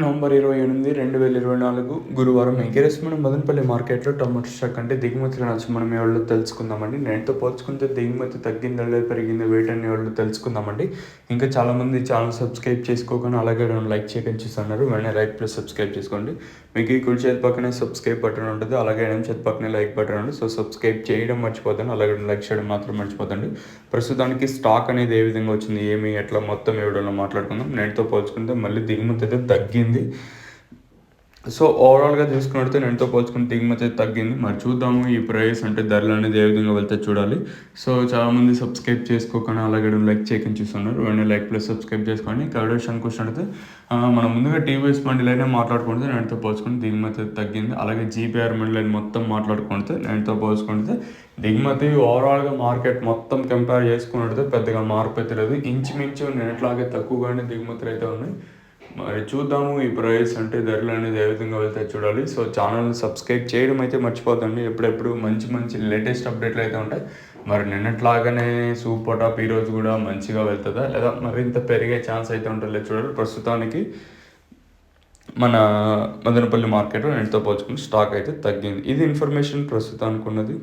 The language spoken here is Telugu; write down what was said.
నవంబర్ 28, 2024 గురువారం ఎగరేసిన మదనపల్లి మార్కెట్లో టమాటో స్టాక్ అంటే దిగుమతుల నష్టం మనం ఎవరిలో తెలుసుకుందామండి. నేటితో పోల్చుకుంటే దిగుమతి తగ్గిందా లేదా పెరిగిందా వెయిట్ అని ఎవరిలో తెలుసుకుందామండి. ఇంకా చాలామంది ఛానల్ సబ్స్క్రైబ్ చేసుకోకుండా అలాగే లైక్ చేయకుండా చూస్తున్నారు. వెంటనే లైక్ ప్లస్ సబ్స్క్రైబ్ చేసుకోండి. మీకు ఈ కుడి చేతి పక్కనే సబ్స్క్రైబ్ బటన్ ఉంటుంది, అలాగే ఎడమ చేతి పక్కనే లైక్ బటన్ ఉంటుంది. సో సబ్స్క్రైబ్ చేయడం మర్చిపోతాను, అలాగే లైక్ చేయడం మాత్రం మర్చిపోతండి. ప్రస్తుతానికి స్టాక్ అనేది ఏ విధంగా వచ్చింది, ఏమి ఎట్లా మొత్తం ఎవడో మాట్లాడుకుందాం. నేటితో పోల్చుకుంటే మళ్ళీ దిగుమతి అయితే తగ్గింది. సో ఓవరాల్గా చూసుకున్నట్టు నేనుతో పోల్చుకుని దిగుమతి అయితే తగ్గింది. మరి చూద్దాము ఈ ప్రైస్ అంటే ధరలు అనేది ఏ విధంగా వెళ్తే చూడాలి. సో చాలామంది సబ్స్క్రైబ్ చేసుకోకుండా అలాగే లైక్ చేయకుండా చూస్తున్నారు. వెంటనే లైక్ ప్లస్ సబ్స్క్రైబ్ చేసుకోండి. కవర్ విషయానికి వచ్చినట్టు మనం ముందుగా టీవీఎస్ మండీలైనా మాట్లాడుకుంటే నేనుతో పోల్చుకుని దిగుమతి తగ్గింది. అలాగే జీపీఆర్ మండీలైన మొత్తం మాట్లాడుకుంటే నేనుతో పోల్చుకుంటే దిగుమతి ఓవరాల్గా మార్కెట్ మొత్తం కంపేర్ చేసుకున్నట్టు పెద్దగా మార్పు అయితే లేదు. ఇంచుమించు నేట్లాగే తక్కువగానే దిగుమతులు అయితే ఉన్నాయి. మరి చూద్దాము ఈ ప్రైస్ అంటే ధరలు అనేది ఏ విధంగా వెళ్తే చూడాలి. సో ఛానల్ని సబ్స్క్రైబ్ చేయడం అయితే మర్చిపోతండి. ఎప్పుడెప్పుడు మంచి మంచి లేటెస్ట్ అప్డేట్లు అయితే ఉంటాయి. మరి నిన్నట్లాగానే సూపర్ టాప్ ఈరోజు కూడా మంచిగా వెళ్తుందా లేదా మరింత పెరిగే ఛాన్స్ అయితే ఉంటుందో చూడాలి. ప్రస్తుతానికి మన మదనపల్లి మార్కెట్లో నేటితో పోల్చుకుని స్టాక్ అయితే తగ్గింది. ఇది ఇన్ఫర్మేషన్ ప్రస్తుతానికి ఉన్నది.